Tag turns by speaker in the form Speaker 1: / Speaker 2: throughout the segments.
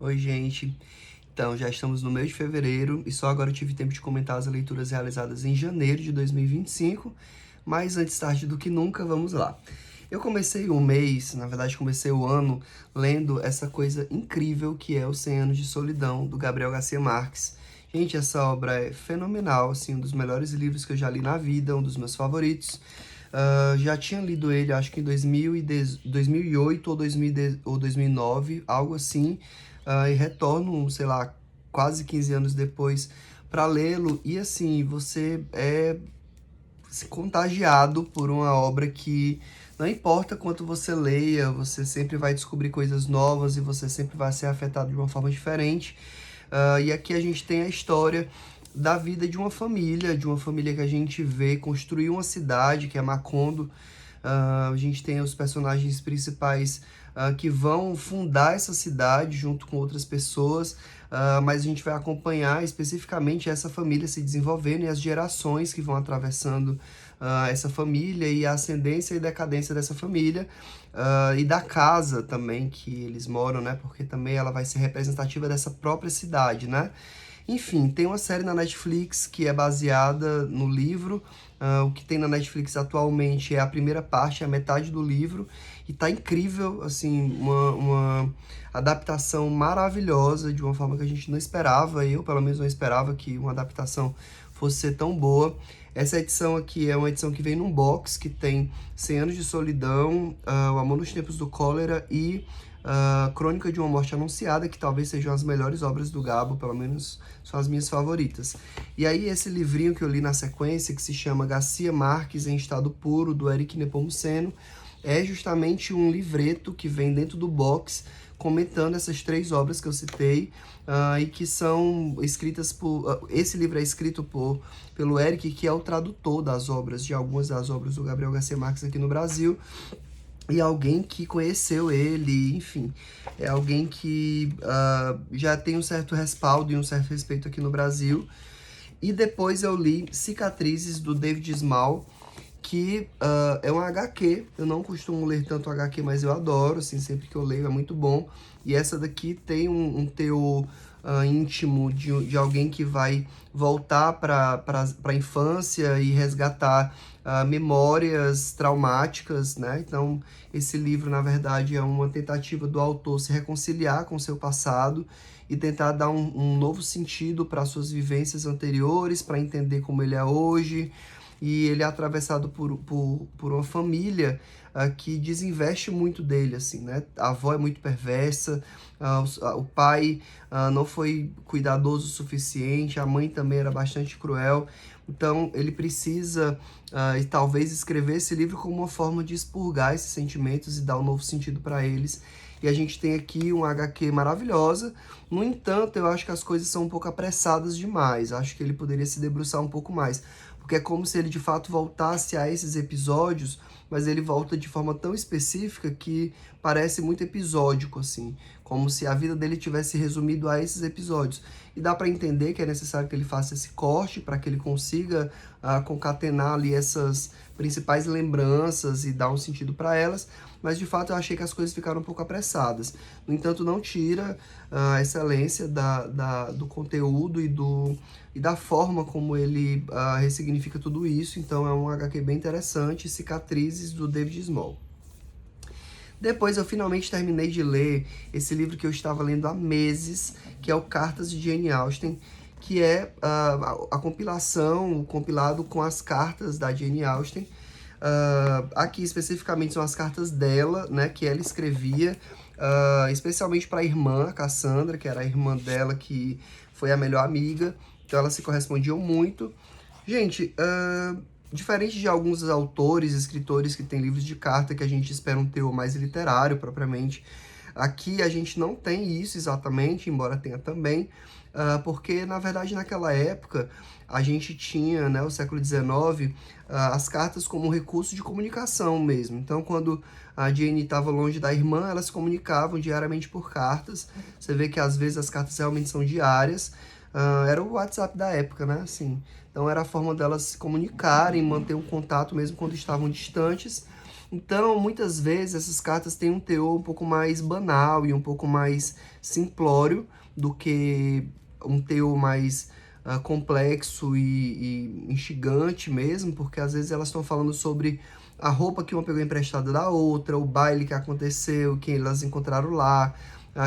Speaker 1: Oi, gente. Então, já estamos no mês de fevereiro e só agora eu tive tempo de comentar as leituras realizadas em janeiro de 2025, mas antes tarde do que nunca, vamos lá. Eu comecei o mês, na verdade comecei o ano, lendo essa coisa incrível que é Os 100 Anos de Solidão, do Gabriel Garcia Marques. Gente, essa obra é fenomenal, assim, um dos melhores livros que eu já li na vida, um dos meus favoritos. Já tinha lido ele, acho que em 2008 ou 2009, algo assim, e retorno, sei lá, quase 15 anos depois para lê-lo. E assim, você é contagiado por uma obra que não importa quanto você leia, você sempre vai descobrir coisas novas e você sempre vai ser afetado de uma forma diferente. E aqui a gente tem a história da vida de uma família que a gente vê construir uma cidade, que é Macondo. A gente tem os personagens principais que vão fundar essa cidade junto com outras pessoas, mas a gente vai acompanhar especificamente essa família se desenvolvendo e as gerações que vão atravessando essa família e a ascendência e decadência dessa família, e da casa também que eles moram, né? Porque também ela vai ser representativa dessa própria cidade, né? Enfim, tem uma série na Netflix que é baseada no livro. O que tem na Netflix atualmente é a primeira parte, a metade do livro, e tá incrível, assim, uma adaptação maravilhosa, de uma forma que a gente não esperava, eu pelo menos não esperava que uma adaptação fosse ser tão boa. Essa edição aqui é uma edição que vem num box, que tem 100 Anos de Solidão, O Amor nos Tempos do Cólera e Crônica de uma Morte Anunciada, que talvez sejam as melhores obras do Gabo, pelo menos são as minhas favoritas. E aí esse livrinho que eu li na sequência, que se chama Garcia Marques em Estado Puro, do Eric Nepomuceno, é justamente um livreto que vem dentro do box, comentando essas três obras que eu citei, e que são escritas por... esse livro é escrito pelo Eric, que é o tradutor das obras, de algumas das obras do Gabriel Garcia Marques aqui no Brasil, e alguém que conheceu ele, enfim, é alguém que já tem um certo respaldo e um certo respeito aqui no Brasil. E depois eu li Cicatrizes, do David Small, que é um HQ. Eu não costumo ler tanto HQ, mas eu adoro, assim, sempre que eu leio é muito bom. E essa daqui tem um teor íntimo de alguém que vai voltar para a infância e resgatar memórias traumáticas, né? Então, esse livro, na verdade, é uma tentativa do autor se reconciliar com o seu passado e tentar dar um novo sentido para suas vivências anteriores, para entender como ele é hoje. E ele é atravessado por uma família que desinveste muito dele, assim, né? A avó é muito perversa, o pai não foi cuidadoso o suficiente, a mãe também era bastante cruel. Então, ele precisa, e talvez, escrever esse livro como uma forma de expurgar esses sentimentos e dar um novo sentido para eles. E a gente tem aqui uma HQ maravilhosa. No entanto, eu acho que as coisas são um pouco apressadas demais. Acho que ele poderia se debruçar um pouco mais, porque é como se ele de fato voltasse a esses episódios, mas ele volta de forma tão específica que parece muito episódico, assim, como se a vida dele tivesse resumido a esses episódios. E dá para entender que é necessário que ele faça esse corte para que ele consiga concatenar ali essas principais lembranças e dar um sentido para elas, mas de fato eu achei que as coisas ficaram um pouco apressadas. No entanto, não tira a excelência do conteúdo e da forma como ele ressignifica tudo isso. Então é um HQ bem interessante, Cicatrizes, do David Small. Depois eu finalmente terminei de ler esse livro que eu estava lendo há meses, que é o Cartas de Jane Austen, que é a compilação, o compilado com as cartas da Jane Austen. Aqui especificamente são as cartas dela, né, que ela escrevia, especialmente para a irmã, a Cassandra, que era a irmã dela, que foi a melhor amiga. Então elas se correspondiam muito. Gente, diferente de alguns autores, escritores que têm livros de carta que a gente espera um teor mais literário propriamente, aqui a gente não tem isso exatamente, embora tenha também, porque na verdade naquela época a gente tinha, né, o século XIX, as cartas como um recurso de comunicação mesmo. Então, quando a Jane estava longe da irmã, elas se comunicavam diariamente por cartas. Você vê que às vezes as cartas realmente são diárias. Era o WhatsApp da época, né? Assim, então era a forma delas se comunicarem, manter um contato mesmo quando estavam distantes. Então, muitas vezes, essas cartas têm um teor um pouco mais banal e um pouco mais simplório do que um teor mais complexo e instigante mesmo, porque às vezes elas estão falando sobre a roupa que uma pegou emprestada da outra, o baile que aconteceu, quem elas encontraram lá,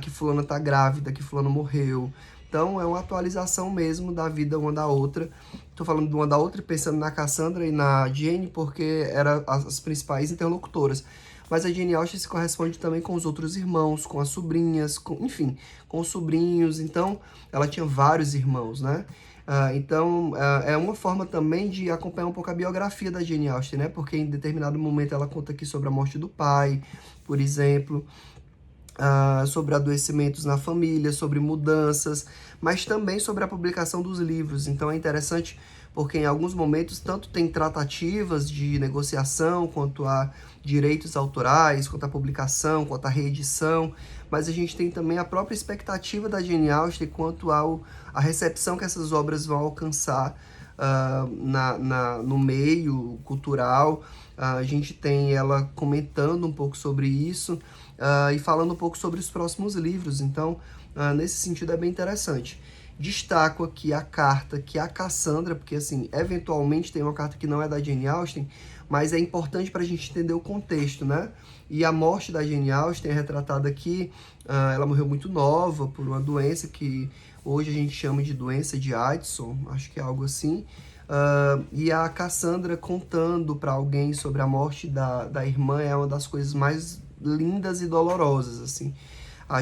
Speaker 1: que fulana tá grávida, que fulano morreu. Então, é uma atualização mesmo da vida uma da outra. Tô falando de uma da outra, pensando na Cassandra e na Jane, porque eram as principais interlocutoras. Mas a Jane Austen se corresponde também com os outros irmãos, com as sobrinhas, enfim, com os sobrinhos. Então, ela tinha vários irmãos, né? Então, é uma forma também de acompanhar um pouco a biografia da Jane Austen, né? Porque em determinado momento ela conta aqui sobre a morte do pai, por exemplo, sobre adoecimentos na família, sobre mudanças, mas também sobre a publicação dos livros. Então é interessante porque em alguns momentos tanto tem tratativas de negociação quanto a direitos autorais, quanto a publicação, quanto a reedição, mas a gente tem também a própria expectativa da Jane Austen quanto à recepção que essas obras vão alcançar no meio cultural. A gente tem ela comentando um pouco sobre isso e falando um pouco sobre os próximos livros. Então, nesse sentido, é bem interessante. Destaco aqui a carta que a Cassandra, porque, assim, eventualmente tem uma carta que não é da Jane Austen, mas é importante para a gente entender o contexto, né? E a morte da Jane Austen é retratada aqui. Ela morreu muito nova por uma doença que hoje a gente chama de doença de Addison, acho que é algo assim. E a Cassandra contando para alguém sobre a morte da irmã é uma das coisas mais lindas e dolorosas, assim.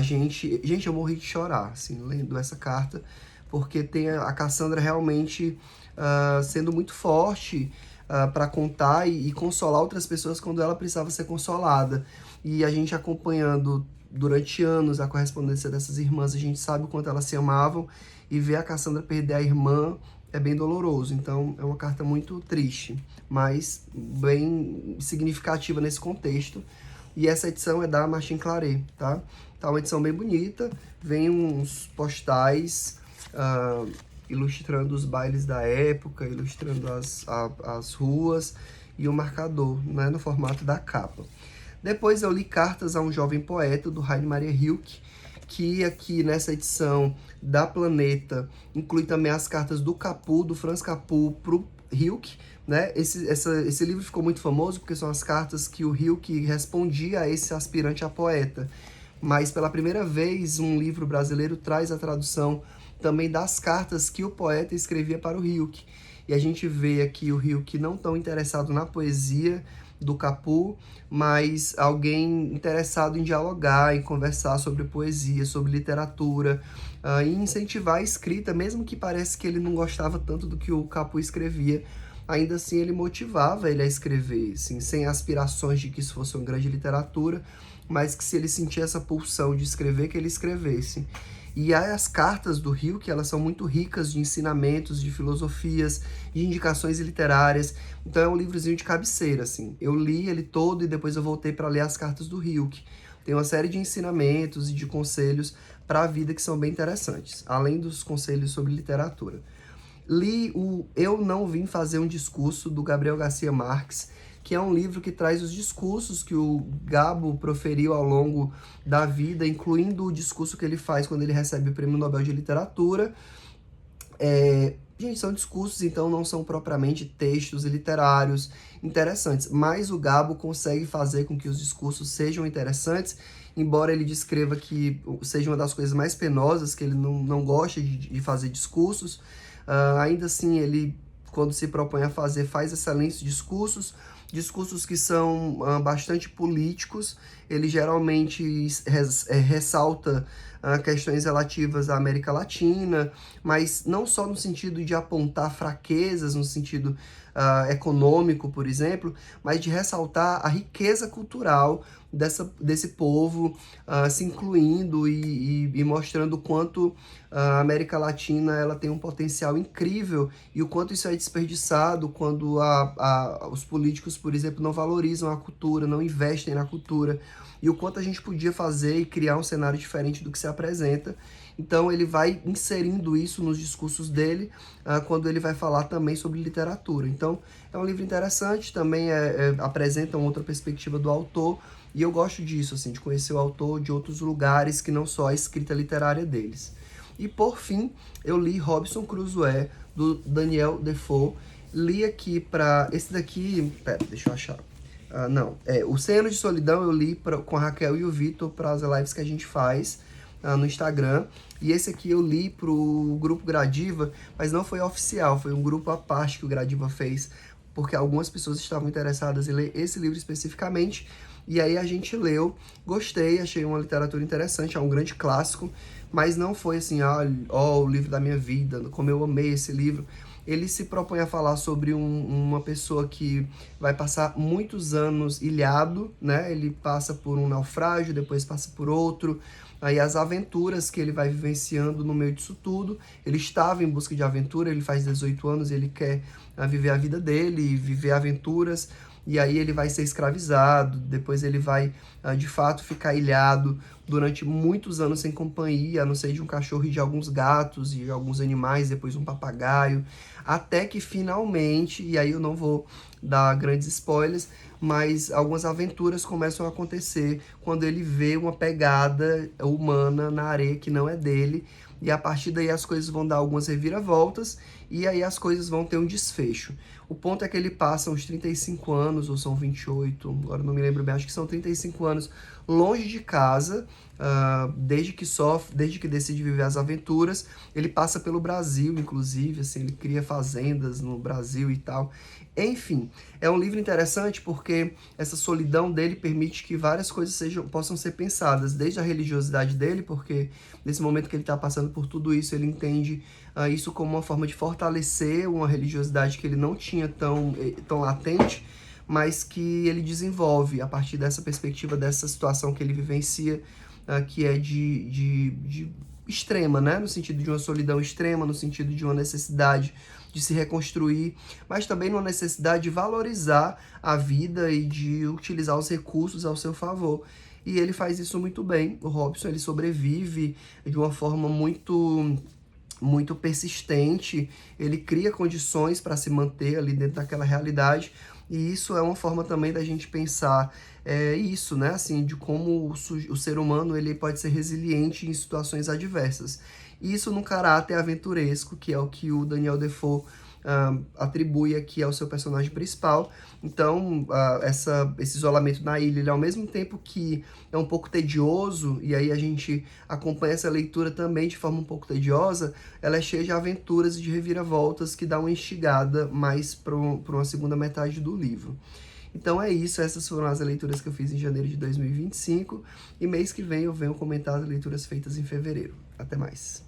Speaker 1: Gente, eu morri de chorar, assim, lendo essa carta, porque tem a Cassandra realmente sendo muito forte para contar e consolar outras pessoas quando ela precisava ser consolada. E a gente acompanhando durante anos a correspondência dessas irmãs, a gente sabe o quanto elas se amavam, e ver a Cassandra perder a irmã é bem doloroso. Então é uma carta muito triste, mas bem significativa nesse contexto. E essa edição é da Martin Claret, tá? Tá uma edição bem bonita, vem uns postais ilustrando os bailes da época, ilustrando as ruas e o marcador, né, no formato da capa. Depois eu li Cartas a um Jovem Poeta, do Heine Maria Rilke, que aqui nessa edição da Planeta inclui também as cartas do Capu, do Franz Capu, pro Rilke, né? Esse livro ficou muito famoso porque são as cartas que o Rilke respondia a esse aspirante a poeta. Mas pela primeira vez um livro brasileiro traz a tradução também das cartas que o poeta escrevia para o Rilke. E a gente vê aqui o Rilke não tão interessado na poesia do Capu, mas alguém interessado em dialogar, em conversar sobre poesia, sobre literatura, e incentivar a escrita, mesmo que pareça que ele não gostava tanto do que o Capu escrevia. Ainda assim ele motivava ele a escrever, assim, sem aspirações de que isso fosse uma grande literatura, mas que se ele sentia essa pulsão de escrever, que ele escrevesse. E aí as cartas do Rilke, elas são muito ricas de ensinamentos, de filosofias, de indicações literárias. Então é um livrozinho de cabeceira, assim. Eu li ele todo e depois eu voltei para ler as cartas do Rilke. Tem uma série de ensinamentos e de conselhos para a vida que são bem interessantes, além dos conselhos sobre literatura. Li o Eu Não Vim Fazer um Discurso, do Gabriel Garcia Marques, que é um livro que traz os discursos que o Gabo proferiu ao longo da vida, incluindo o discurso que ele faz quando ele recebe o Prêmio Nobel de Literatura. Gente, são discursos, então não são propriamente textos literários interessantes, mas o Gabo consegue fazer com que os discursos sejam interessantes, embora ele descreva que seja uma das coisas mais penosas, que ele não gosta de fazer discursos. Ainda assim, ele, quando se propõe a fazer, faz excelentes discursos que são bastante políticos. Ele geralmente ressalta questões relativas à América Latina, mas não só no sentido de apontar fraquezas, no sentido econômico, por exemplo, mas de ressaltar a riqueza cultural desse povo se incluindo e mostrando o quanto a América Latina ela tem um potencial incrível e o quanto isso é desperdiçado quando os políticos, por exemplo, não valorizam a cultura, não investem na cultura, e o quanto a gente podia fazer e criar um cenário diferente do que se apresenta. Então ele vai inserindo isso nos discursos dele, quando ele vai falar também sobre literatura. Então é um livro interessante, também apresenta uma outra perspectiva do autor, e eu gosto disso, assim, de conhecer o autor de outros lugares que não só a escrita literária deles. E por fim, eu li Robinson Crusoe, do Daniel Defoe. Li aqui para esse daqui, pera, deixa eu achar. Não, o 100 Anos de Solidão eu li com a Raquel e o Vitor para as lives que a gente faz no Instagram. E esse aqui eu li pro grupo Gradiva, mas não foi oficial, foi um grupo à parte que o Gradiva fez, porque algumas pessoas estavam interessadas em ler esse livro especificamente. E aí a gente leu, gostei, achei uma literatura interessante, é um grande clássico, mas não foi assim, o livro da minha vida, como eu amei esse livro. Ele se propõe a falar sobre uma pessoa que vai passar muitos anos ilhado, né? Ele passa por um naufrágio, depois passa por outro, aí as aventuras que ele vai vivenciando no meio disso tudo. Ele estava em busca de aventura, ele faz 18 anos, ele quer viver a vida dele, viver aventuras, e aí ele vai ser escravizado, depois ele vai, de fato, ficar ilhado durante muitos anos sem companhia, a não ser de um cachorro e de alguns gatos e alguns animais, depois um papagaio, até que finalmente, e aí eu não vou dar grandes spoilers, mas algumas aventuras começam a acontecer quando ele vê uma pegada humana na areia que não é dele, e a partir daí as coisas vão dar algumas reviravoltas, e aí as coisas vão ter um desfecho. O ponto é que ele passa uns 35 anos, ou são 28, agora não me lembro bem, acho que são 35 anos, longe de casa, desde que decide viver as aventuras. Ele passa pelo Brasil, inclusive, assim, ele cria fazendas no Brasil e tal. Enfim, é um livro interessante porque essa solidão dele permite que várias coisas possam ser pensadas, desde a religiosidade dele, porque nesse momento que ele está passando por tudo isso, ele entende isso como uma forma de fortalecer uma religiosidade que ele não tinha tão latente, mas que ele desenvolve a partir dessa perspectiva, dessa situação que ele vivencia, que é de extrema, né? No sentido de uma solidão extrema, no sentido de uma necessidade de se reconstruir, mas também numa necessidade de valorizar a vida e de utilizar os recursos ao seu favor. E ele faz isso muito bem. O Robson, ele sobrevive de uma forma muito persistente, ele cria condições para se manter ali dentro daquela realidade, e isso é uma forma também da gente pensar isso, né, assim, de como o ser humano ele pode ser resiliente em situações adversas. Isso num caráter aventuresco, que é o que o Daniel Defoe atribui aqui ao seu personagem principal. Então, esse isolamento na ilha, ele, ao mesmo tempo que é um pouco tedioso, e aí a gente acompanha essa leitura também de forma um pouco tediosa, ela é cheia de aventuras e de reviravoltas que dá uma instigada mais para uma segunda metade do livro. Então é isso, essas foram as leituras que eu fiz em janeiro de 2025, e mês que vem eu venho comentar as leituras feitas em fevereiro. Até mais!